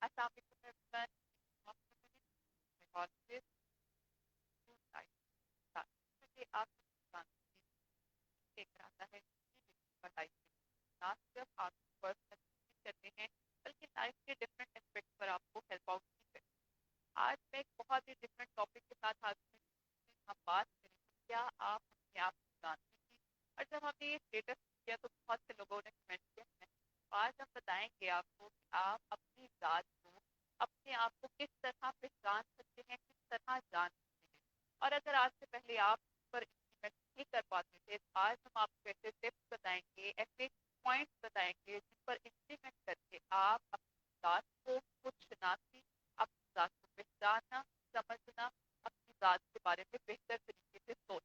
अस्सलाम वालेकुम everyone. Psychologist to life चलिए आप जानते हैं लेकर आता है लाइफ ना सिर्फ आप पर्सनल करते हैं बल्कि लाइफ के डिफरेंट एस्पेक्ट पर आपको हेल्प आउट भी करते हैं। आज मैं एक बहुत ही डिफरेंट टॉपिक के साथ हाजिर हूँ जिसमें हम बात करेंगे क्या आप अपने आप को जानते हैं। और जब हमने ये स्टेटस किया तो बहुत से लोगों ने कमेंट किया है। तो आज हम बताएंगे आपको कि आप अपनी जात को अपने आप को किस तरह पहचान सकते हैं, किस तरह जान सकते हैं। और अगर आज से पहले आप इस पर इम्प्लीमेंट नहीं कर पाते थे तो आज हम आपको ऐसे टिप्स बताएंगे, ऐसे पॉइंट्स बताएंगे जिन पर इम्प्लीमेंट करके आप अपनी जात को खुद शिनाख्ती, अपनी जात को पहचानना, समझना, अपनी जात के बारे में बेहतर तरीके से सोच।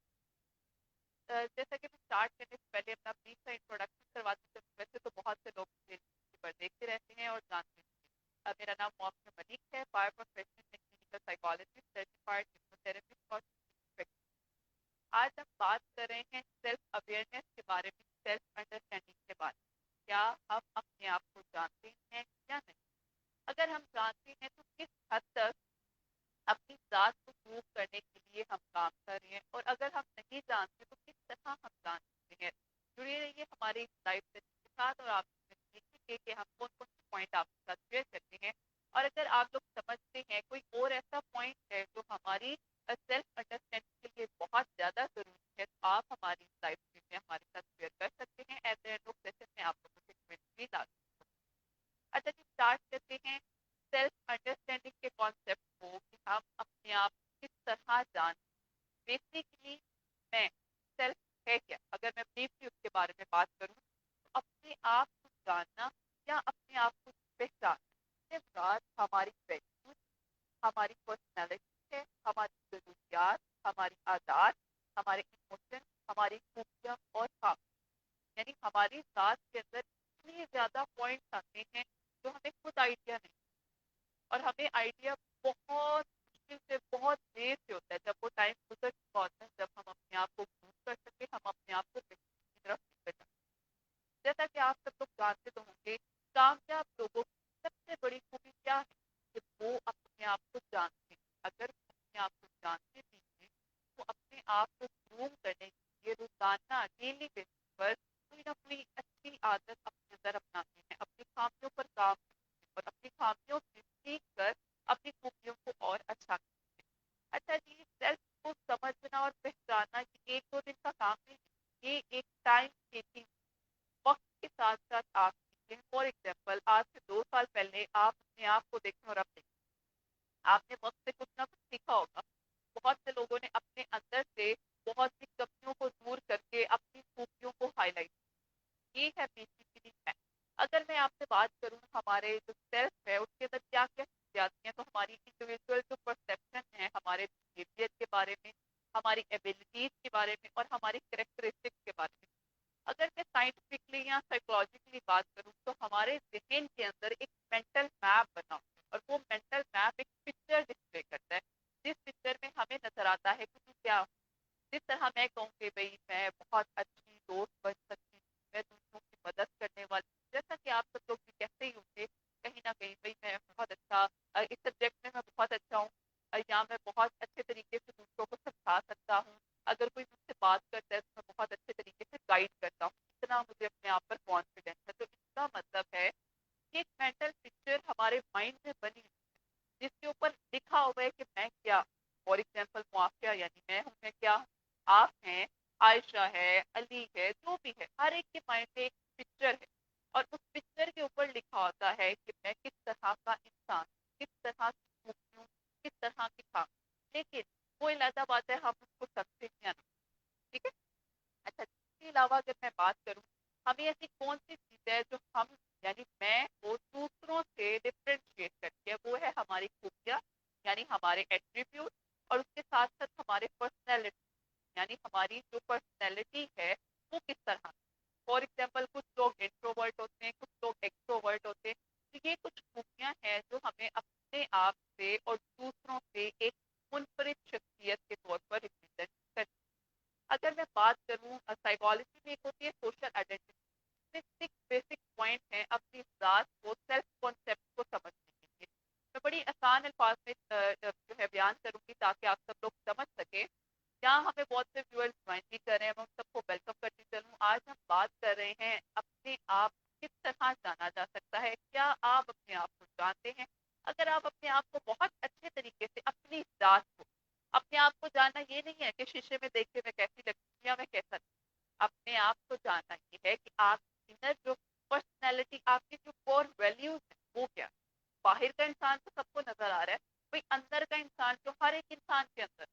जैसा कि मैं स्टार्ट करने से पहले अपना ब्रीफ सा इंट्रोडक्शन करवाती हूँ। वैसे तो बहुत से लोग मुझे पर देखते रहते हैं और जानते हैं। मेरा नाम मोहम्मद मलिक है, बायो प्रोफेशनल में क्लिनिकल साइकोलॉजिस्ट, सर्टिफाइड हिप्नोथेरेपिस्ट और psychiatrist। आज हम बात कर रहे हैं सेल्फ अवेयरनेस के बारे में, सेल्फ अंडरस्टैंडिंग के बारे में। क्या हम अपने आप को जानते हैं या नहीं? अगर हम जानते हैं तो किस हद तक अपनी जात को प्रूव करने के लिए हम काम कर रहे हैं, और अगर हम नहीं जानते तो किस तरह हम जान सकते हैं। जुड़े रहिए हमारे इस लाइव सेशन के साथ और आप देखेंगे कि हम कौन कौन से पॉइंट आपके साथ शेयर करते हैं। और अगर आप लोग समझते हैं कोई और ऐसा पॉइंट है जो हमारी सेल्फ अंडरस्टैंडिंग के लिए बहुत ज्यादा जरूरी है तो आप हमारी इस लाइव स्ट्रीम में हमारे साथ शेयर कर सकते हैं। At the end of session में आप लोगों से कमेंट भी ला सकते हैं। अच्छा जी, स्टार्ट करते हैं सेल्फ अंडरस्टैंडिंग के कॉन्सेप्ट को कि हम अपने आप को किस तरह जान। बेसिकली मैं सेल्फ है क्या, अगर मैं ब्रीफली उसके बारे में बात करूं तो अपने आप को जानना या अपने आप को पहचानना इसके बाद हमारी वैल्यूज, हमारी पर्सनैलिटी है, हमारी जरूरियात, हमारी आदत, हमारे इमोशन, हमारी खूबियाँ और काम, यानी हमारी साथ के अंदर इतने ज्यादा पॉइंट्स आते हैं जो हमें खुद आइडिया नहीं, और हमें आइडिया बहुत मुश्किल से, बहुत देर से होता है जब वो टाइम गुजर चुका होता है, जब हम अपने आप को प्रूव कर सके, हम अपने आप को बेहतर की तरफ लेकर जाए। जैसा कि आप सब लोग जानते तो होंगे, कामयाब लोगों की सबसे बड़ी खूबी क्या है कि वो अपने आप को जानते हैं। अगर वो अपने आप को जानते भी हैं तो अपने आप को प्रूव करने के लिए रोजाना डेली बेसिस पर कोई ना कोई अच्छी आदत अपने अंदर अपनाते हैं, अपनी खामियों पर काम करते हैं और अपनी खामियों से सीख कर अपनी खूबियों को और अच्छा करते हैं। अच्छा जी, सेल्फ को समझना और पहचानना ये एक दो दिन का काम नहीं है, ये एक टाइम टेकिंग, वक्त के साथ साथ आप सीखते हैं। फॉर एग्जाम्पल, आज से 2 साल पहले आप अपने आप को देखें और अब देखें, आपने वक्त से कुछ ना कुछ सीखा होगा। बहुत से लोगों ने अपने अंदर से बहुत सी कमियों को दूर करके अपनी खूबियों को हाईलाइट, ये है बेसिकली मैं। अगर मैं आपसे बात करूं हमारे जो सेल्फ है उसके अंदर क्या क्या चीजें आती हैं, तो हमारी इंडिविजुअल जो परसेप्शन है हमारे बिहेवियर के बारे में, हमारी एबिलिटीज के बारे में और हमारी करेक्टरिस्टिक्स के बारे में। अगर मैं साइंटिफिकली या साइकोलॉजिकली बात करूं तो हमारे जहन के अंदर एक मेंटल मैप बना होता है, और वो मेंटल मैप एक पिक्चर डिस्प्ले करता है, जिस पिक्चर में हमें नजर आता है कि तू क्या हो। जिस तरह मैं कहूँ कि भई मैं बहुत अच्छी दोस्त बन सकती हूँ, मैं दूसरों की मदद करने वाली हूँ। जैसा कि आप सब लोग भी कहते ही होंगे कहीं न कहीं, भई मैं बहुत अच्छा इस सब्जेक्ट में मैं बहुत अच्छा हूँ, या मैं बहुत अच्छे तरीके से दूसरों को समझा सकता हूँ। अगर कोई मुझसे बात करता है तो मैं बहुत अच्छे तरीके से गाइड करता हूँ। इतना मुझे अपने आप पर कॉन्फिडेंस है। तो इसका मतलब है कि एक मेंटल पिक्चर हमारे माइंड में बनी है जिसके ऊपर लिखा हुआ है कि मैं क्या, फॉर एग्जाम्पल मुआफिया यानी मैं हूँ, मैं क्या हूँ, आप हैं, आयशा है, अली है, जो भी है, हर एक के माइंड में एक पिक्चर है। और उस पिक्चर के ऊपर लिखा होता है कि मैं किस तरह का इंसान, किस तरह की खूबियों, किस तरह की खाम। लेकिन वो अलग बात है हम उसको समझे या नहीं। ठीक है। अच्छा, इसके अलावा अगर मैं बात करूँ, हमें ऐसी कौन सी चीज़ है जो हम, यानी मैं वो दूसरों से डिफरेंशिएट करती है, वो है हमारी खूबियाँ, यानी हमारे एट्रीब्यूट, और उसके साथ साथ हमारे पर्सनैलिटी, यानी हमारी जो पर्सनैलिटी है वो किस तरह। फॉर एग्जाम्पल, कुछ लोग इंट्रोवर्ट होते हैं, कुछ लोग एक्सट्रोवर्ट होते हैं। तो ये कुछ खूबियाँ हैं जो हमें अपने आप से और दूसरों से एक मुनफरिद शख्सियत के तौर पर रिप्रेजेंट करती है। अगर मैं बात करूँ साइकोलॉजी में, एक होती है सोशल आइडेंटिटी। इसमें 6 बेसिक पॉइंट हैं अपनी जात को, सेल्फ कॉन्सेप्ट को समझने के लिए। बयान करूंगी ताकि आप सब लोग समझ सके। यहाँ हमें बहुत से व्यूअर्स ज्वाइन भी कर रहे हैं, मैं उन सबको वेलकम करती चलूँ। आज हम बात कर रहे हैं अपने आप किस तरह जाना जा सकता है। क्या आप अपने आप को जानते हैं? अगर आप अपने आप को बहुत अच्छे तरीके से अपनी जात को, अपने आप को जानना ये नहीं है कि शीशे में देख के मैं कैसी लगती हूँ या मैं कैसा लगती हूँ। अपने आप को जानना ये है कि आप इनर जो पर्सनैलिटी, आपकी जो कोर वैल्यूज है वो क्या है। बाहर का इंसान तो सबको नजर आ रहा है, भाई अंदर का इंसान जो हर एक इंसान के अंदर,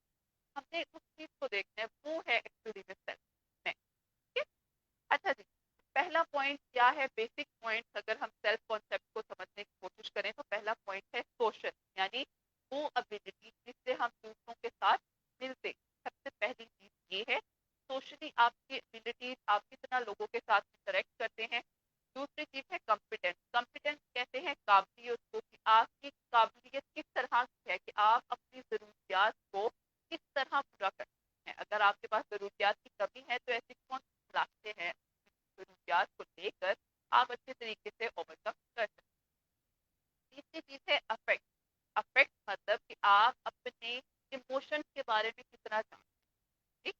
हमने उस चीज को देखना है, वो है एक्चुअली में सेल्फ में। ठीक है? अच्छा जी, पहला पॉइंट क्या है? बेसिक पॉइंट अगर हम सेल्फ कॉन्सेप्ट को समझने की कोशिश करें तो पहला पॉइंट है सोशल, यानी वो एबिलिटी जिससे हम दूसरों के साथ मिलते। सबसे पहली चीज ये है, सोशली आपकी एबिलिटीज, आप कितना लोगों के साथ इंटरेक्ट करते हैं। दूसरी चीज है कॉम्पिटेंस। कॉम्पिटेंस कहते हैं काबिलियत को, कि आपकी काबिलियत किस तरह की है कि आप अपनी जरूरियात को किस तरह पूरा करते हैं। अगर आपके पास जरूरियात की कमी है तो ऐसे कौन से रास्ते हैं जरूरियात को लेकर आप अच्छे तरीके से ओवरकम कर सकते हैं। तीसरी चीज है अफेक्ट। अफेक्ट मतलब कि आप अपने इमोशंस के बारे में कितना जानते हैं। ठीक।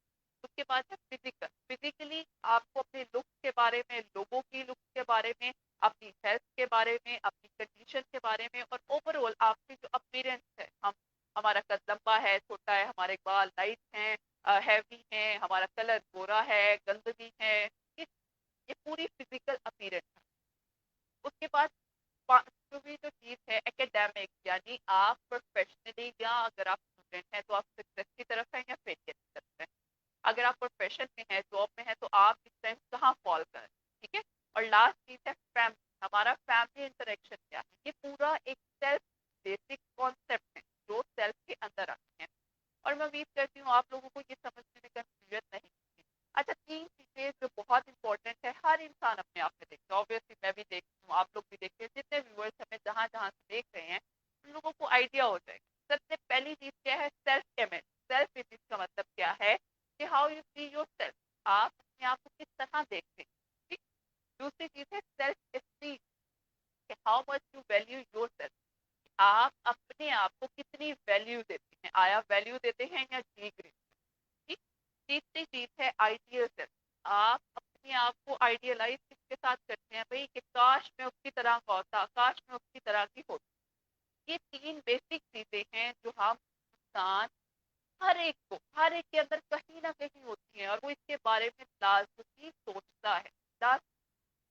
उसके बाद है फिजिकल। फिजिकली आपको अपने लुक्स के बारे में, लोगों की लुक्स के बारे में, अपनी हेल्थ के बारे में, अपनी कंडीशन के बारे में, और ओवरऑल आपकी जो अपीयरेंस है, हम, हमारा कद लंबा है, छोटा है, हमारे बाल लाइट हैं, हैवी हैं, हमारा कलर गोरा है, गंदगी है, ये पूरी फिजिकल अपीयरेंस है। उसके बाद पांचवी जो चीज है एकेडमिक, यानी आप प्रोफेशनली, या अगर आप स्टूडेंट हैं तो आप सक्सेस की तरफ हैं या फेलियर की तरफ हैं। अगर आप प्रोफेशन में है, जॉब में है, तो आप इस टाइम कहाँ फॉल कर रहे हैं। ठीक है। और लास्ट चीज है फैमिली। हमारा फैमिली इंटरेक्शन क्या है, ये पूरा एक सेल्फ बेसिक कॉन्सेप्ट है जो सेल्फ के अंदर आते हैं। और मैं उम्मीद करती हूँ आप लोगों को ये समझने में कंफ्यूजन नहीं होगी। अच्छा, तीन चीजें जो बहुत इंपॉर्टेंट है, हर इंसान अपने आप में देखता है, ऑब्वियसली मैं भी देखती हूँ, आप लोग भी देखते हैं, जितने व्यूअर्स हमें जहां जहां से देख रहे हैं उन लोगों को आइडिया हो जाएगा। सबसे पहली चीज क्या है? Self image. सेल्फ इमेज का मतलब क्या है कि how you see your self, आप अपने आप को किस तरह देखते हैं। ठीक। दूसरी चीज है self esteem, how much you value your self, आप अपने आप को कितनी वैल्यू देते हैं, आया वैल्यू देते हैं या जी ग्रेड। ठीक। तीसरी चीज है आइडियल सेल्फ, आप अपने आप को आइडियलाइज किसके साथ करते हैं, भाई कि काश मैं उसकी तरह का होता, काश मैं उसकी तरह की होती। ये तीन बेसिक चीजें हैं जो हम इंसान, हर एक को, हर एक के अंदर कहीं ना कहीं होती हैं, और वो इसके बारे में लाजमी सोचता है।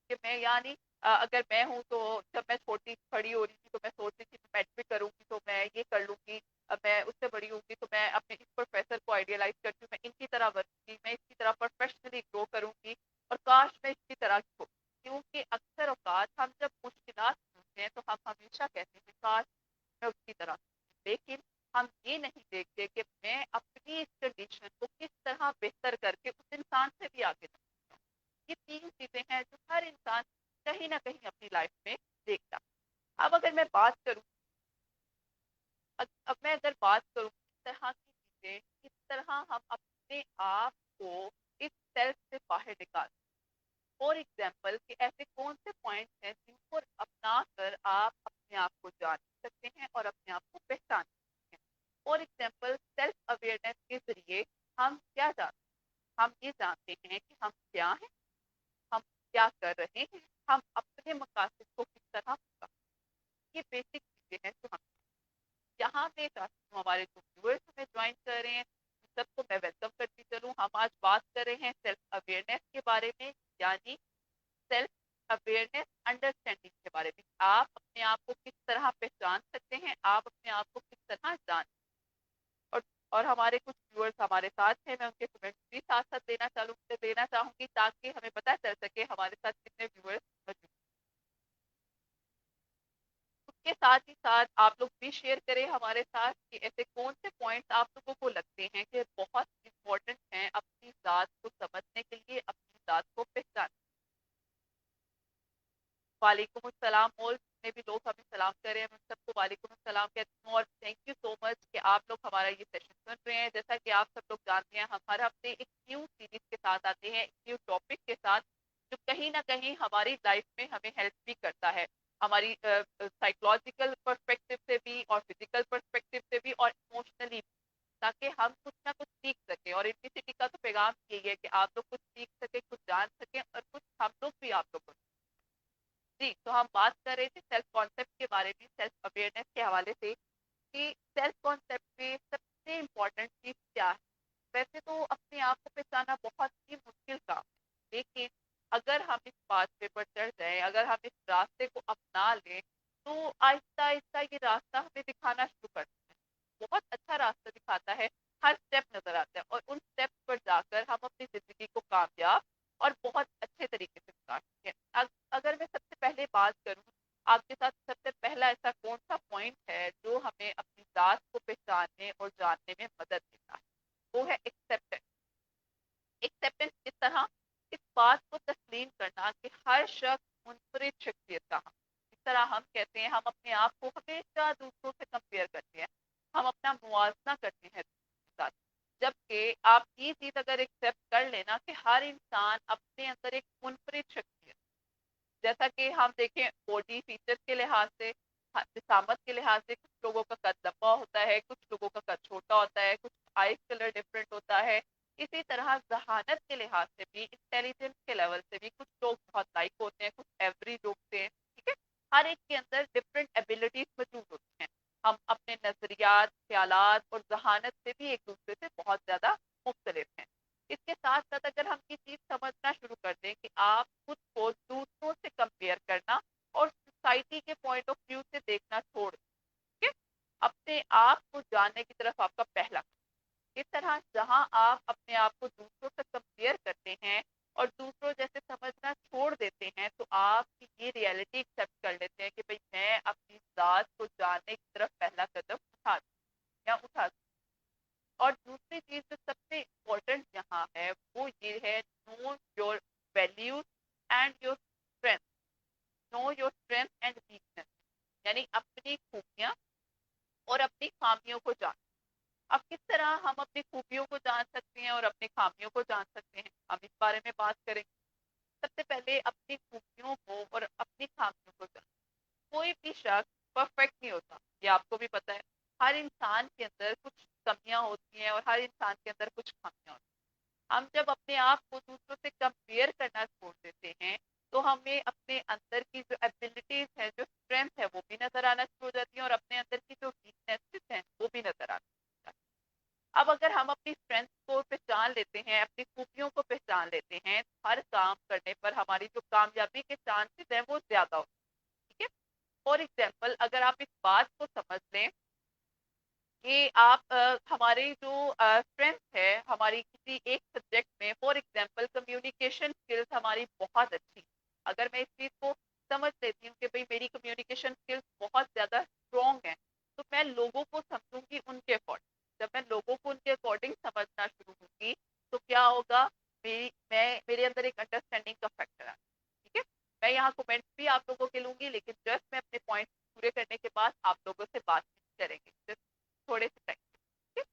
कि मैं, यानी अगर मैं हूँ तो जब मैं छोटी खड़ी हो रही थी तो मैं सोच रही थी मैं मैट्रिक करूंगी तो मैं ये कर लूंगी। मैं उससे बड़ी होंगी तो मैं अपने इस प्रोफेसर को आइडियलाइज करती हूँ, मैं इनकी तरह बनूंगी, मैं इसकी तरह प्रोफेशनली ग्रो करूंगी, और काश मैं इसकी तरह की हो। क्योंकि अक्सर औकात हम जब मुश्किलात होते हैं तो हम हमेशा कहते हैं काश मैं उसकी तरह हूँ। लेकिन हम ये नहीं देखते कि मैं अपनी इस कंडीशन को किस तरह बेहतर करके उस इंसान से भी आगे जा सकता हूँ। ये तीन चीजें हैं जो हर इंसान कहीं ना कहीं अपनी लाइफ में देखता है। अब अगर मैं बात करूं, अब मैं अगर बात करूं इस तरह की चीजें, किस तरह हम अपने आप को इस सेल्फ से बाहर निकाल, फॉर एग्जाम्पल कि ऐसे कौन से पॉइंट्स हैं जिनको अपना कर आप अपने आप को जान सकते हैं और अपने आप को पहचान सकते हैं। फॉर एग्जाम्पल सेल्फ अवेयरनेस के जरिए हम क्या जानते हैं? हम ये जानते हैं कि हम क्या हैं, हम क्या कर रहे हैं, हम अपने मकासद को किस तरह पूरा, ये बेसिक चीजें हैं जो हम, यहाँ पे चाहती हूँ हमारे जो व्यूअर्स हमें ज्वाइन कर रहे हैं सबको मैं वेलकम करती चलूँ। हम आज बात कर रहे हैं सेल्फ अवेयरनेस के बारे में, यानी सेल्फ अवेयरनेस अंडरस्टैंडिंग के बारे में। आप अपने आप को किस तरह पहचान सकते हैं, आप अपने आप को किस तरह जान, और और हमारे कुछ व्यूअर्स हमारे साथ हैं, मैं उनके कमेंट्स भी साथ साथ देना चाहूंगी ताकि हमें पता चल सके हमारे साथ कितने व्यूअर्स मौजूद। उसके साथ ही साथ आप लोग भी शेयर करें हमारे साथ कि ऐसे कौन से पॉइंट्स आप लोगों को लगते हैं कि बहुत इंपॉर्टेंट हैं अपनी जात को समझने के लिए, अपनी जात को पहचान। वालेकुम अस्सलाम, और जितने भी लोग हमें सलाम कर रहे हैं मैं सबको वालेकुम अस्सलाम कहती हूँ, और थैंक यू सो मच कि आप लोग हमारा ये सेशन सुन रहे हैं। जैसा कि आप सब लोग जानते हैं हम हर हफ्ते एक न्यू सीरीज के साथ आते हैं, एक न्यू टॉपिक के साथ जो कहीं ना कहीं हमारी लाइफ में हमें हेल्प भी करता है। हमारी साइकोलॉजिकल पर्सपेक्टिव से भी और फिजिकल पर्सपेक्टिव से भी और इमोशनली, ताकि हम कुछ ना कुछ सीख सकें। और इम्प्लिसिटी का तो पैगाम यही है कि आप लोग कुछ सीख सके, कुछ जान सके, और कुछ हम लोग भी आप लोग को। जी, तो हम बात कर रहे थे सेल्फ कॉन्सेप्ट के बारे में, सेल्फ अवेयरनेस के हवाले से, कि सेल्फ कॉन्सेप्ट में सबसे इम्पोर्टेंट चीज क्या है। वैसे तो अपने आप को पहचाना बहुत ही मुश्किल काम है, लेकिन अगर हम इस बात पे पर चढ़ जाए, अगर हम इस रास्ते को अपना लें, तो आहिस्ता आहिस्ता ये रास्ता हमें दिखाना शुरू करता है, बहुत अच्छा रास्ता दिखाता है। हर स्टेप नजर आता है और उन स्टेप पर जाकर हम अपनी जिंदगी को कामयाब और बहुत अच्छे तरीके से गुजार सकते हैं। अगर मैं सबसे पहले बात करूं आपके साथ, सबसे पहला ऐसा कौन सा पॉइंट है जो हमें अपनी जात को पहचानने और जानने में मदद देता है, वो है एक्सेप्टेंस। एक्सेप्टेंस इस तरह, इस बात को तस्लीम करना कि हर शख्स मुनफरिद शख्सियत का हम। इस तरह हम कहते हैं, हम अपने आप को हमेशा दूसरों से कंपेयर करते हैं, हम अपना मुआवजा करते हैं दूसरों के साथ। जबकि आप ये चीज अगर एक्सेप्ट कर लेना कि हर इंसान अपने अंदर एक मुनफरिद शख्सियत, जैसा कि हम देखें बॉडी फीचर्स के लिहाज से, जिसामत के लिहाज से, कुछ लोगों का कद लंबा होता है, कुछ लोगों का कद छोटा होता है, कुछ आइज कलर डिफरेंट होता है। इसी तरह जहानत के लिहाज से भी, इंटेलिजेंस के लेवल से भी कुछ लोग बहुत लाइक होते हैं, कुछ एवरेज होते हैं। ठीक है, हर एक के अंदर डिफरेंट एबिलिटीज मौजूद होती हैं। हम अपने नजरियात, ख्यालात और जहानत से भी एक दूसरे से बहुत ज्यादा मुख्तलिफ हैं। इसके साथ साथ अगर हम ये चीज समझना शुरू कर दें कि आप खुद को दूसरों से कंपेयर करना और सोसाइटी के पॉइंट ऑफ व्यू से देखना छोड़ दें, ठीक है? अपने आप को जानने की तरफ आपका पहला कदम। इस तरह जहां आप अपने आप को दूसरों से कंपेयर करते हैं और दूसरों जैसे समझना छोड़ देते हैं, तो आप ये रियलिटी एक्सेप्ट कर लेते हैं कि भाई मैं अपनी जात को जानने की तरफ पहला कदम उठा या उठा। और दूसरी चीज जो सबसे इम्पोर्टेंट यहाँ है वो ये है, know your values and your strength. Know your strength and weakness, यानी अपनी खूबियां और अपनी खामियों को जान। अब किस तरह हम अपनी खूबियों को जान सकते हैं और अपनी खामियों को जान सकते हैं, हम इस बारे में बात करेंगे। सबसे पहले अपनी खूबियों को और अपनी खामियों को जान। कोई भी शख्स परफेक्ट नहीं होता, ये आपको भी पता है। हर इंसान के अंदर कुछ कमियां होती हैं और हर इंसान के अंदर कुछ खामियां होती हैं। हम जब अपने आप को दूसरों से कंपेयर करना छोड़ देते हैं, तो हमें अपने अंदर की जो एबिलिटीज है, जो स्ट्रेंथ है, वो भी नजर आना शुरू हो जाती है और अपने अंदर की जो वीकनेसेस हैं वो भी नजर आना शुरू हो जाती है। अब अगर हम अपनी स्ट्रेंथ को पहचान लेते हैं, अपनी खूबियों को पहचान लेते हैं, तो हर काम करने पर हमारी जो कामयाबी के चांसेस हैं वो ज्यादा होते हैं। ठीक है, फॉर एग्जाम्पल अगर आप इस बात को समझ लें कि आप हमारी जो स्ट्रेंथ है हमारी किसी एक सब्जेक्ट में, फॉर एग्जांपल कम्युनिकेशन स्किल्स हमारी बहुत अच्छी, अगर मैं इस चीज को समझ लेती हूँ कि भाई मेरी कम्युनिकेशन स्किल्स बहुत ज्यादा स्ट्रॉन्ग है, तो मैं लोगों को समझूंगी उनके अकॉर्डिंग। जब मैं लोगों को उनके अकॉर्डिंग समझना शुरू होंगी, तो क्या होगा, मेरे अंदर एक अंडरस्टैंडिंग का फैक्टर है। ठीक है, मैं यहाँ कमेंट्स भी आप लोगों के लूंगी, लेकिन जस्ट मैं अपने पॉइंट पूरे करने के बाद आप लोगों से बातचीत करेंगे, थोड़े से टाइम। ठीक है,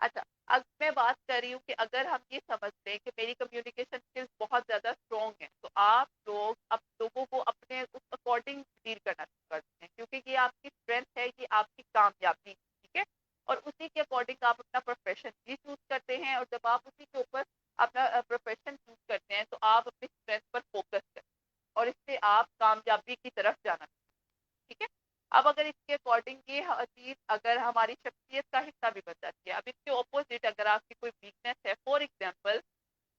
अच्छा, अब मैं बात कर रही हूँ कि अगर हम ये समझते हैं कि मेरी कम्युनिकेशन स्किल्स बहुत ज्यादा स्ट्रॉन्ग है, तो आप लोग अब लोगों को अपने उस अकॉर्डिंग डील करना शुरू करते हैं, क्योंकि ये आपकी स्ट्रेंथ है, ये आपकी कामयाबी। ठीक है, और उसी के अकॉर्डिंग आप अपना प्रोफेशन भी चूज करते हैं, और जब आप उसी के ऊपर अपना प्रोफेशन चूज करते हैं, तो आप अपनी स्ट्रेंथ पर फोकस करते हैं और इससे आप कामयाबी की तरफ जाना। ठीक है, अब अगर इसके अकॉर्डिंग ये चीज अगर हमारी शख्सियत का हिस्सा भी बन जाती है, अब इसके ऑपोजिट अगर आपकी कोई वीकनेस है, फॉर एग्जाम्पल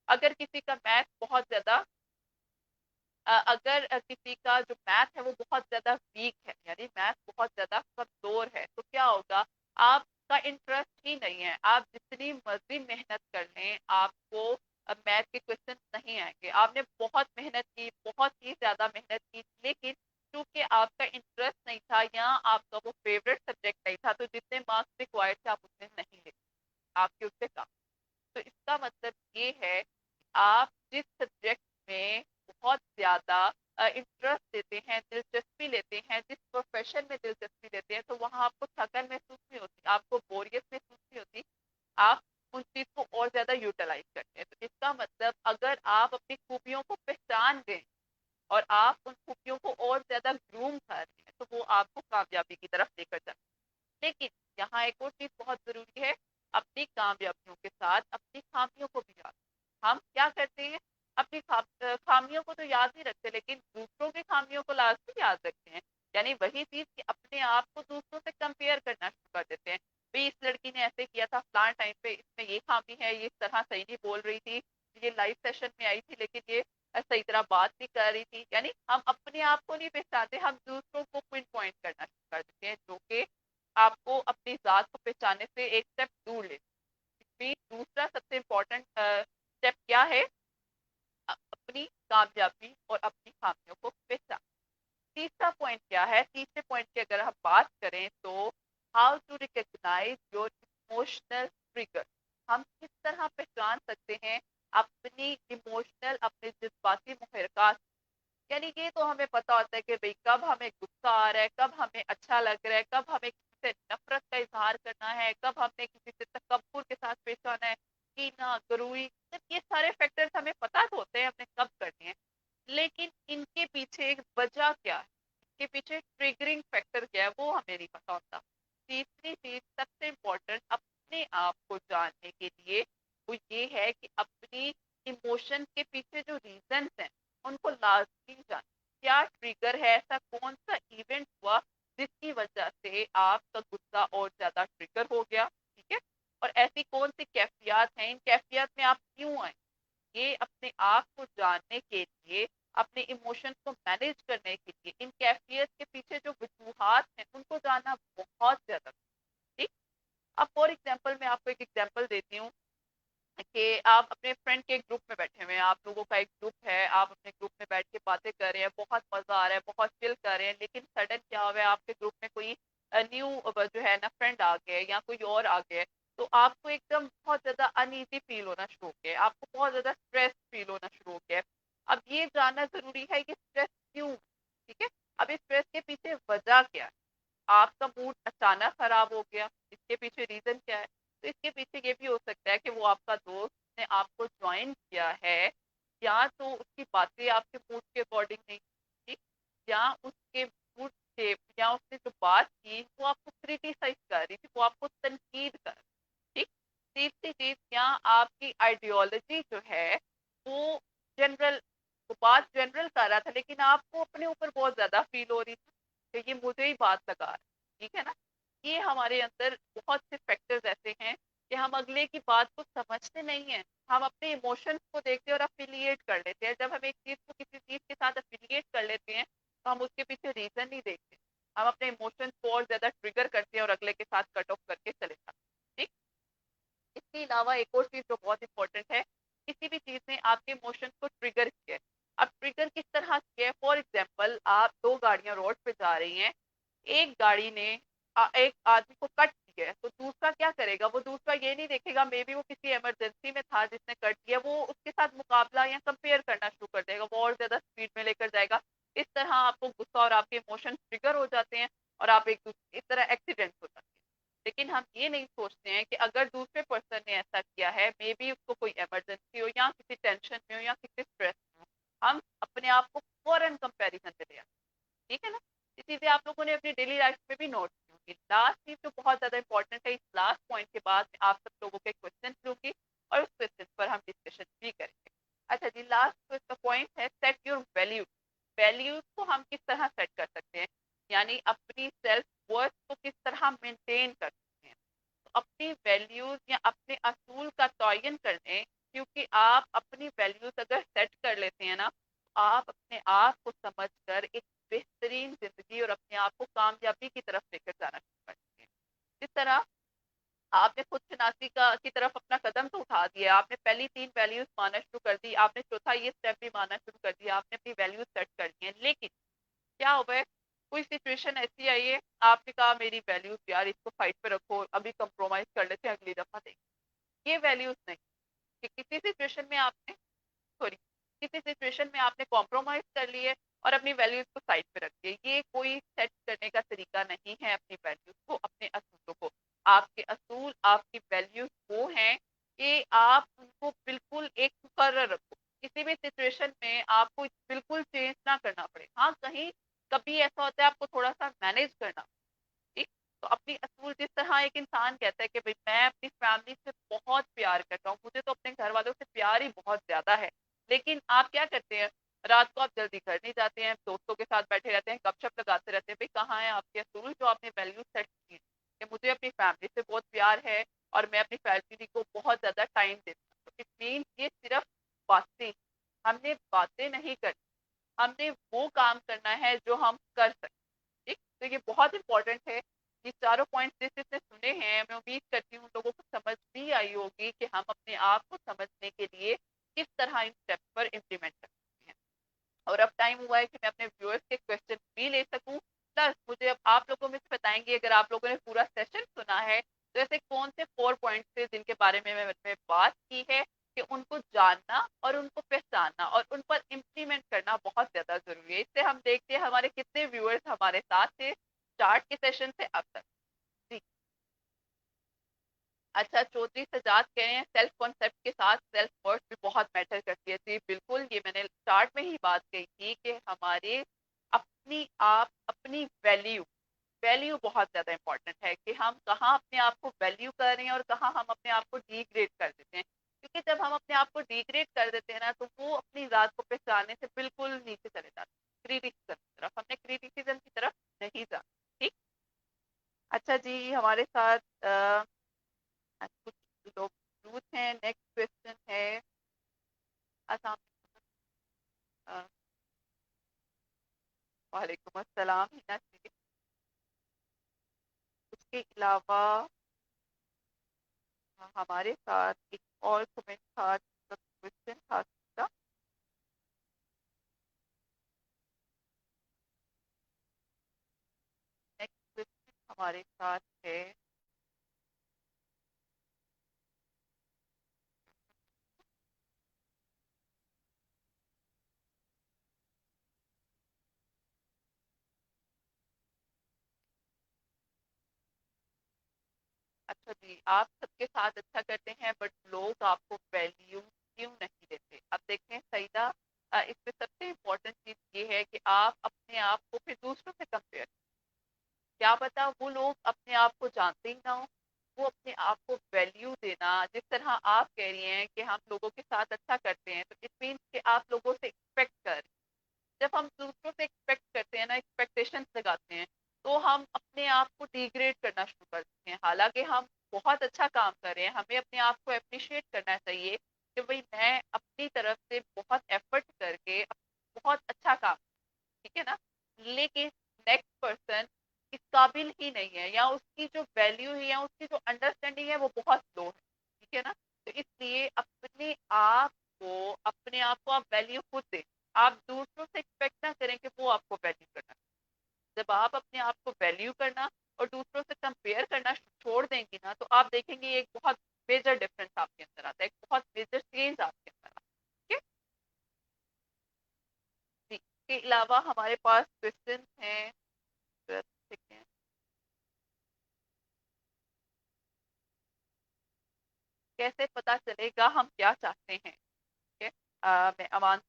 अगर किसी का मैथ बहुत ज्यादा अगर किसी का जो मैथ है वो बहुत ज्यादा वीक है, यानी मैथ बहुत ज्यादा कमजोर है, तो क्या होगा, आपका इंटरेस्ट ही नहीं है, आप जितनी मर्जी मेहनत कर लें आपको मैथ के क्वेश्चन नहीं आएंगे। आपने बहुत मेहनत की, बहुत ही ज्यादा मेहनत की, लेकिन क्योंकि आपका इंटरेस्ट नहीं था या आपका वो फेवरेट सब्जेक्ट नहीं था, तो जितने मार्क्स रिक्वायर्ड थे आप उतने नहीं ले, आपके उससे कम। तो इसका मतलब ये है कि आप जिस सब्जेक्ट में बहुत ज्यादा इंटरेस्ट देते हैं, दिलचस्पी लेते हैं, जिस प्रोफेशन में दिलचस्पी लेते हैं, तो वहां आपको थकन महसूस नहीं होती, आपको बोरियत महसूस नहीं होती, आप उस चीज को और ज्यादा यूटिलाइज करते हैं। तो इसका मतलब अगर आप अपनी खूबियों को पहचान गए और आप उन खूबियों को और ज्यादा ग्रूम आपको कामयाबी की तरफ लेकर जाए। लेकिन यहाँ एक और चीज बहुत जरूरी है, अपनी कामयाबियों के साथ अपनी खामियों को भी याद। हम क्या करते हैं, अपनी खामियों को तो याद नहीं रखते, लेकिन दूसरों की खामियों को लास्ट में याद रखते हैं। यानी वही चीज कि अपने आप को दूसरों से कंपेयर करना शुरू कर देते हैं। भाई इस लड़की ने ऐसे किया था फलान टाइम पे, इसमें ये खामी है, ये इस तरह सही नहीं बोल रही थी, ये लाइव सेशन में आई थी लेकिन ये सही तरह बात नहीं कर रही थी। यानी हम अपने आप को नहीं पहचानते, हम दूसरों को पिन पॉइंट करना शुरू कर देते हैं, जो कि आपको अपनी जात को पहचानने से एक स्टेप दूर ले। फिर दूसरा सबसे इम्पोर्टेंट स्टेप क्या है, अपनी कामयाबी और अपनी खामियों को पहचान। तीसरा पॉइंट क्या है, तीसरे पॉइंट की अगर हम बात करें तो how to recognise your emotional trigger. हम किस तरह पहचान सकते हैं अपनी इमोशनल, अपने जज्बाती मुहरकात। यानी ये तो हमें पता होता है कि भाई कब हमें गुस्सा आ रहा है, कब हमें अच्छा लग रहा है, कब हमें किसी से नफरत का इजहार करना है, कब हमने किसी से तकब्बुर के साथ पेश आना है, कीना गरूरी। तो ये सारे फैक्टर्स हमें पता तो होते हैं हमने कब करने हैं, लेकिन इनके पीछे एक वजह क्या है, इसके पीछे ट्रिगरिंग फैक्टर क्या है, वो हमें नहीं पता होता। तीसरी चीज सबसे इम्पोर्टेंट अपने आप को जानने के लिए वो ये है कि अपनी इमोशन के पीछे जो रीजन हैं उनको लाजमी जाने। क्या ट्रिगर है, ऐसा कौन सा इवेंट हुआ जिसकी वजह से आपका गुस्सा और ज्यादा ट्रिगर हो गया, ठीक है। और ऐसी कौन सी कैफियत हैं, इन कैफियत में आप क्यों आए, ये अपने आप को जानने के लिए, अपने इमोशंस को मैनेज करने के लिए इन कैफियत के पीछे जो वजूहात हैं उनको जानना बहुत ज्यादा ठीक। अब फॉर एग्जाम्पल मैं आपको एक एग्जाम्पल देती हूँ कि आप अपने फ्रेंड के ग्रुप में बैठे हुए हैं, आप लोगों का एक ग्रुप है, आप अपने ग्रुप में बैठ के बातें कर रहे हैं, बहुत मजा आ रहा है, बहुत चिल कर रहे हैं, लेकिन सडन क्या हुआ है, आपके ग्रुप में कोई न्यू जो है ना फ्रेंड आ गया है या कोई और आ गया है, तो आपको एकदम बहुत ज्यादा अनईजी फील होना शुरू हो गया है, आपको बहुत ज्यादा स्ट्रेस फील होना शुरू हो गया है। अब ये जानना जरूरी है कि स्ट्रेस क्यों, ठीक है। अब इस स्ट्रेस के पीछे वजह क्या है, आपका मूड अचानक खराब हो गया, इसके पीछे रीजन क्या है। तो इसके पीछे ये भी हो सकता है कि वो आपका दोस्त ने आपको ज्वाइन किया है, या तो उसकी बातें आपके मूड के अकॉर्डिंग नहीं थी, या उसके मूड से, या उसने जो बात की वो आपको क्रिटिसाइज कर रही थी, वो आपको तनकीद कर रही, ठीक। तीसरी चीज, क्या आपकी आइडियोलॉजी जो है वो जनरल, वो बात जनरल कर रहा था लेकिन आपको अपने ऊपर बहुत ज्यादा फील हो रही थी, तो ये मुझे ही बात लगा रहा है, ठीक है ना। ये हमारे अंदर बहुत से फैक्टर्स ऐसे हैं कि हम अगले की बात को समझते नहीं है, हम अपने इमोशंस को देखते हैं और अफिलिएट कर लेते हैं। जब हम एक चीज को किसी चीज के साथ अफिलिएट कर लेते हैं तो हम उसके पीछे रीजन नहीं देखते, हम अपने इमोशंस को और ज्यादा ट्रिगर करते हैं और अगले के साथ कट ऑफ करके चले जाते हैं, ठीक। इसके अलावा एक और चीज जो बहुत इंपॉर्टेंट है, किसी भी चीज ने आपके इमोशंस को ट्रिगर किया है। अब ट्रिगर किस तरह किया है, फॉर एग्जाम्पल आप दो गाड़ियां रोड पे जा रही हैं, एक गाड़ी ने एक आदमी को कट किया है, तो दूसरा क्या करेगा, वो दूसरा ये नहीं देखेगा मे बी वो किसी इमरजेंसी में था जिसने कट किया, वो उसके साथ मुकाबला या कंपेयर करना शुरू कर देगा, वो और ज्यादा स्पीड में लेकर जाएगा। इस तरह आपको गुस्सा और आपके इमोशन ट्रिगर हो जाते हैं और आप एक दूसरे इस तरह एक्सीडेंट हो जाते हैं। लेकिन हम ये नहीं सोचते हैं कि अगर दूसरे पर्सन ने ऐसा किया है, मे बी उसको कोई इमरजेंसी हो या किसी टेंशन में हो या किसी स्ट्रेस में हो, हम अपने आप को फौरन कंपैरिजन पे ले आते हैं, ठीक है ना। ये चीजें आप लोगों ने अपनी डेली लाइफ में भी नोट की होंगी। लास्ट चीज जो बहुत ज्यादा इंपॉर्टेंट है, इस लास्ट पॉइंट के बाद मैं आप सब लोगों के क्वेश्चन लूंगी और उस क्वेश्चन पर हम डिस्कशन भी करेंगे। अच्छा जी, लास्ट का पॉइंट है सेट योर वैल्यूज। वैल्यूज को हम किस तरह सेट कर सकते हैं, यानी अपनी सेल्फ वर्थ को किस तरह मेंटेन कर सकते हैं। तो अपनी वैल्यूज या अपने असूल का तयन कर लें, क्योंकि आप अपनी वैल्यूज अगर सेट कर लेते हैं ना, तो आप अपने आप को समझकर एक बेहतरीन जिंदगी और अपने आप को कामयाबी की तरफ लेकर जाना शुरू करते हैं। जिस तरह आपने खुद शनासी का की तरफ अपना कदम तो उठा दिया, आपने पहली तीन वैल्यूज मानना शुरू कर दी, आपने चौथा ये स्टेप भी मानना शुरू कर दिया, आपने अपनी वैल्यूज सेट कर दी है, लेकिन क्या हुआ है, कोई सिचुएशन ऐसी आई है, आपने कहा मेरी वैल्यूज यार इसको साइड पे रखो, अभी कंप्रोमाइज कर लेते हैं, अगली दफा देखें। ये वैल्यूज नहीं, कि किसी सिचुएशन में आपने, सॉरी, किसी सिचुएशन में आपने कॉम्प्रोमाइज कर लिए और अपनी वैल्यूज को साइड पे रख दिए, ये कोई सेट करने का तरीका नहीं है अपनी वैल्यूज को, अपने असूलों को। आपके असूल, आपकी वैल्यूज वो हैं कि आप उनको बिल्कुल एक मुकर्रर रखो, किसी भी सिचुएशन में आपको बिल्कुल चेंज ना करना पड़े। हाँ, कहीं कभी ऐसा होता है आपको थोड़ा-सा मैनेज करना, ठीक? तो अपनी असूल जिस तरह एक इंसान कहता है कि भई मैं अपनी फैमिली से बहुत प्यार करता हूँ, मुझे तो अपने घर वालों से प्यार ही बहुत ज़्यादा है। लेकिन आप क्या करते हैं, रात को आप जल्दी घर नहीं जाते हैं, दोस्तों के साथ बैठे रहते हैं, गपशप लगाते रहते हैं, भई कहाँ है आपके असूल जो आपने वैल्यूज़ सेट की हैं, कि मुझे अपनी फैमिली से बहुत प्यार है और मैं अपनी फैमिली को बहुत ज़्यादा टाइम देता हूँ। तो इट मीन्स ये सिर्फ़ बातें, हमने बातें नहीं करनी, हमने वो काम करना है जो हम कर सकते हैं। ठीक? तो ये बहुत इम्पोर्टेंट है। ये चारों पॉइंट्स जिस-जिसने सुने हैं, मैं उम्मीद करती हूँ लोगों को समझ भी आई होगी कि हम अपने आप को समझने के लिए किस तरह इन स्टेप्स पर इम्प्लीमेंट कर सकते हैं। और अब टाइम हुआ है कि मैं अपने व्यूअर्स के क्वेश्चन भी ले सकूँ, प्लस मुझे अब आप लोगों में से बताएँगे अगर आप लोगों ने पूरा सेशन सुना है, तो ऐसे कौन से 4 पॉइंट्स थे जिनके बारे में मैंने बात की है कि उनको जानना और उनको पहचानना और उन पर इम्प्लीमेंट करना बहुत ज़्यादा ज़रूरी है। इससे हम देखते हैं हमारे कितने व्यूअर्स हमारे साथ थे, स्टार्ट के सेशन से अब तक। जी। अच्छा, चौधरी सजाद कह रहे हैं सेल्फ कॉन्सेप्ट के साथ सेल्फ वर्थ भी बहुत मैटर करती है। जी, बिल्कुल, ये मैंने स्टार्ट में ही बात कही थी कि हमारे अपनी आप अपनी वैल्यू वैल्यू बहुत ज़्यादा इम्पोर्टेंट है कि हम कहाँ अपने आप को वैल्यू कर रहे हैं और कहाँ हम अपने आप को डिग्रेड कर देते हैं। क्योंकि जब हम अपने आप को डिग्रेड कर देते हैं ना, तो वो अपनी ज़ात को पहचानने से बिल्कुल नीचे चले जाते हैं, क्रिटिसिज़्म की तरफ। हमने क्रिटिसिज़्म की तरफ नहीं जाना, ठीक? अच्छा जी, हमारे साथ कुछ लोग मौजूद हैं। नेक्स्ट क्वेश्चन है अस्सलाम अ, वालेकुम अस्सलाम हिना जी। उसके अलावा हमारे साथ एक और कमेंट था, क्वेश्चन था उसका। नेक्स्ट क्वेश्चन हमारे साथ है अच्छा जी, आप सबके साथ अच्छा करते हैं बट लोग आपको वैल्यू क्यों नहीं देते? अब देखें सईदा, इसमें सबसे इम्पोर्टेंट चीज़ ये है कि आप अपने आप को फिर दूसरों से कंपेयर, क्या पता वो लोग अपने आप को जानते ही ना हो, वो अपने आप को वैल्यू देना जिस तरह आप कह रही हैं कि हम लोगों के साथ अच्छा करते हैं, तो इट मीन्स कि आप लोगों से एक्सपेक्ट कर रहे हैं। जब हम दूसरों से एक्सपेक्ट करते हैं ना, एक्सपेक्टेशंस लगाते हैं, तो हम अपने आप को डिग्रेड करना शुरू कर देते हैं। हालाँकि हम बहुत अच्छा काम कर रहे हैं, हमें अपने आप को एप्रिशिएट करना चाहिए कि भई मैं अपनी तरफ से बहुत एफर्ट करके बहुत अच्छा काम, ठीक है ना? लेकिन नेक्स्ट पर्सन इस काबिल ही नहीं है या उसकी जो वैल्यू है या उसकी जो अंडरस्टैंडिंग है वो बहुत लो है, ठीक है ना? तो इसलिए अपने आप को आप वैल्यू खुद दें। आप दूसरों से एक्सपेक्ट ना करें कि वो आपको वैल्यू करना। जब आप अपने आप को वैल्यू करना और दूसरों से कंपेयर करना छोड़ देंगी ना, तो आप देखेंगे एक बहुत मेजर डिफरेंस आपके अंदर आता है, एक बहुत मेजर चेंज आपके अंदर आता है, ठीक है? जी, इसके अलावा हमारे पास क्वेश्चन हैं, ठीक है, कैसे पता चलेगा हम क्या चाहते हैं? ठीक है? मैं अमान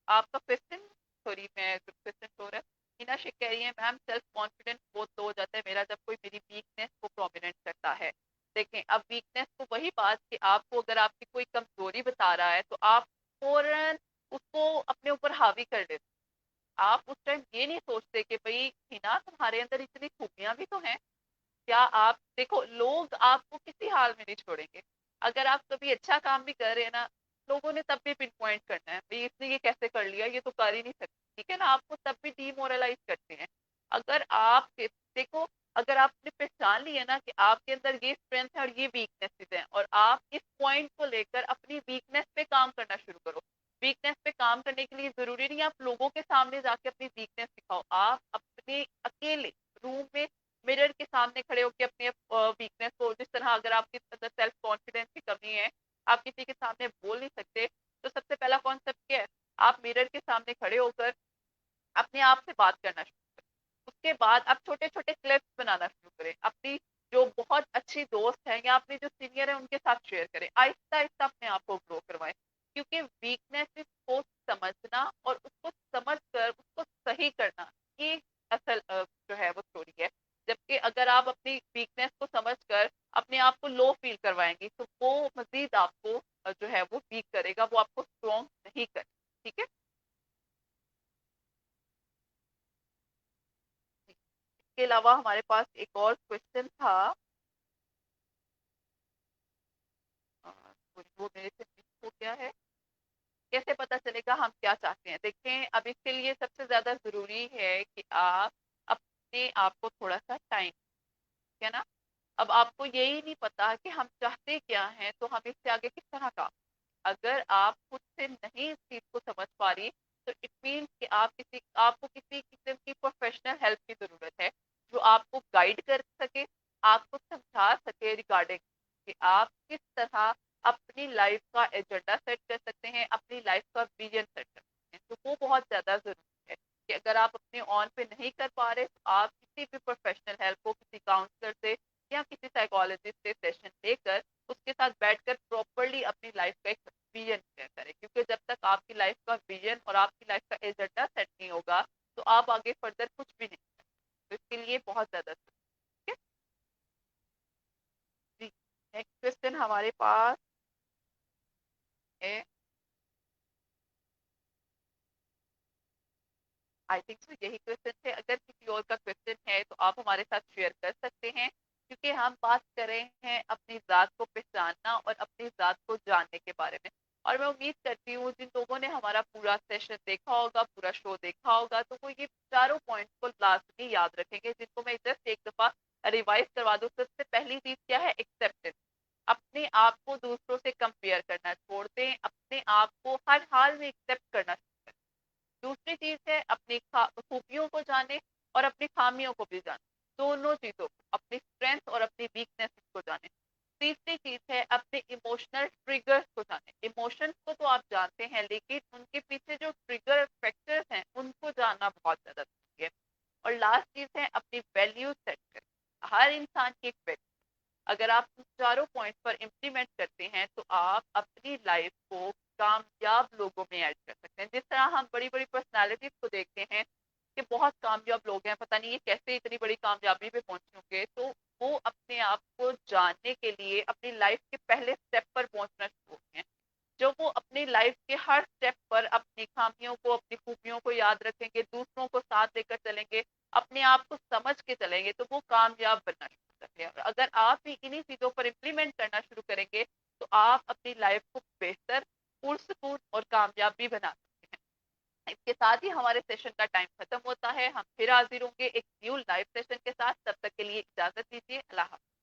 आपका क्वेश्चन, सॉरी मैं क्वेश्चन हो रहा है। हिना शेख कह रही है मैम सेल्फ कॉन्फिडेंस बहुत लो हो जाता है मेरा जब कोई मेरी वीकनेस को प्रोमिनेंट करता है। देखें अब वीकनेस तो वही बात कि आपको अगर आपकी कोई कमजोरी बता रहा है तो आप फौरन उसको अपने ऊपर हावी कर लेते हैं। आप उस टाइम ये नहीं सोचते कि भाई हिना तुम्हारे अंदर इतनी खूबियां भी तो हैं। क्या आप देखो लोग आपको किसी हाल में नहीं छोड़ेंगे। अगर आप कभी अच्छा काम भी कर रहे हैं ना, लोगों ने तब भी पिन पॉइंट करना है, भाई इसने ये कैसे कर लिया, ये तो कर ही नहीं सकती, ठीक है ना? आपको तब भी डीमोरलाइज करते हैं। अगर आप देखो, अगर आपने पहचान लिया ना कि आपके अंदर ये स्ट्रेंथ है और ये वीकनेसेस हैं और आप इस पॉइंट को लेकर अपनी वीकनेस पे काम करना शुरू करो। वीकनेस पे काम करने के लिए जरूरी नहीं आप लोगों के सामने जाके अपनी वीकनेस दिखाओ, आप अपने अकेले रूम में मिरर के सामने खड़े होकर अपनी वीकनेस को, जिस तरह अगर आपके अंदर सेल्फ कॉन्फिडेंस की कमी है, आप किसी के सामने बोल नहीं सकते, तो सबसे पहला कॉन्सेप्ट क्या है? आप मिरर के सामने खड़े होकर अपने आप से बात करना शुरू करें। उसके बाद आप छोटे-छोटे क्लिप्स बनाना शुरू करें। अपनी जो बहुत अच्छी दोस्त है या अपने जो सीनियर है उनके साथ शेयर करें। आहिस्ता-आहिस्ता अपने आप को ग्रो करवाएँ। क्योंकि वीकनेसेस को समझना और उसको समझकर उसको सही करना, ये असल जो है वो स्टोरी है। जबकि अगर आप अपनी वीकनेस को समझकर अपने आप को लो फील करवाएंगी तो वो मजीद आपको जो है वो वीक करेगा, वो आपको स्ट्रॉन्ग नहीं करेगा। ठीक है। इसके अलावा हमारे पास एक और क्वेश्चन था, वो मेरे से मिस हो गया है। कैसे पता चलेगा हम क्या चाहते हैं? देखें, अब इसके लिए सबसे ज्यादा जरूरी है कि आप अपने आप को थोड़ा सा टाइम, है ना। अब आपको यही नहीं पता कि हम चाहते क्या हैं, तो हम इससे आगे किस तरह काम। अगर आप खुद से नहीं इस चीज को समझ पा रही, तो इट मीन्स कि आपको किसी किस्म की प्रोफेशनल हेल्प की जरूरत है, जो आपको गाइड कर सके, आपको समझा सके रिगार्डिंग कि आप किस तरह अपनी लाइफ का एजेंडा सेट कर सकते हैं, अपनी लाइफ का विजन सेट कर सकते हैं। तो वो बहुत ज्यादा जरूरी है कि अगर आप अपने ऑन पे नहीं कर पा रहे, तो आप किसी भी प्रोफेशनल हेल्प को, किसी काउंसलर से या किसी साइकोलॉजिस्ट से सेशन लेकर उसके साथ बैठकर प्रॉपरली अपनी लाइफ का एक विजन शेयर करें। क्योंकि जब तक आपकी लाइफ का विजन और आपकी लाइफ का एजेंडा सेट नहीं होगा, तो आप आगे फर्दर कुछ भी नहीं कर सकते। तो इसके लिए बहुत ज्यादा जरूरी है। जी। नेक्स्ट क्वेश्चन हमारे पास है, आई थिंक सो यही क्वेश्चन थे। अगर किसी और का क्वेश्चन है तो आप हमारे साथ शेयर कर सकते हैं, क्योंकि हम बात कर रहे हैं अपनी जात को पहचानना और अपनी जात को जानने के बारे में। और मैं उम्मीद करती हूँ जिन लोगों ने हमारा पूरा सेशन देखा होगा, पूरा शो देखा होगा, तो वो ये चारों पॉइंट्स को लाजमी याद रखेंगे, जिनको मैं जस्ट एक दफा रिवाइज करवा दूँ। सबसे पहली चीज क्या है? एक्सेप्टेंस। अपने आप को दूसरों से कंपेयर करना छोड़ दें, अपने आप को हर हाल में एक्सेप्ट करना शुरू करें। दूसरी चीज है अपनी खूबियों को जाने और अपनी खामियों को भी जाने, दोनों चीजों को, अपनी स्ट्रेंथ और अपनी वीकनेस को जाने। तीसरी चीज है अपने इमोशनल ट्रिगर्स को जाने। इमोशंस को तो आप जानते हैं, लेकिन उनके पीछे जो ट्रिगर फैक्टर्स हैं उनको जानना बहुत ज्यादा जरूरी है। और लास्ट चीज है अपनी वैल्यू सेट करें। हर इंसान की एक वैल्यू, अगर आप उन चारों पॉइंट पर इम्प्लीमेंट करते हैं तो आप अपनी लाइफ को कामयाब लोगों में ऐड कर सकते हैं। जिस तरह हम बड़ी बड़ी पर्सनालिटीज को देखते हैं कि बहुत कामयाब लोग हैं, पता नहीं ये कैसे इतनी बड़ी कामयाबी पे पहुंचे होंगे, तो वो अपने आप को जानने के लिए अपनी लाइफ के पहले स्टेप पर पहुंचना शुरू होते हैं। जो वो अपनी लाइफ के हर स्टेप पर अपनी खामियों को, अपनी खूबियों को याद रखेंगे, दूसरों को साथ लेकर चलेंगे, अपने आप को समझ के चलेंगे, तो वो कामयाब बनना शुरू करते हैं। और अगर आप भी इन्हीं चीजों पर इम्प्लीमेंट करना शुरू करेंगे, तो आप अपनी लाइफ को बेहतर, पुरसकून और कामयाब भी बना सकते हैं। इसके साथ ही हमारे सेशन का टाइम खत्म होता है। हम फिर हाजिर होंगे एक न्यू लाइव सेशन के साथ। तब तक के लिए इजाजत दीजिए। अल्लाह हाफ़िज़।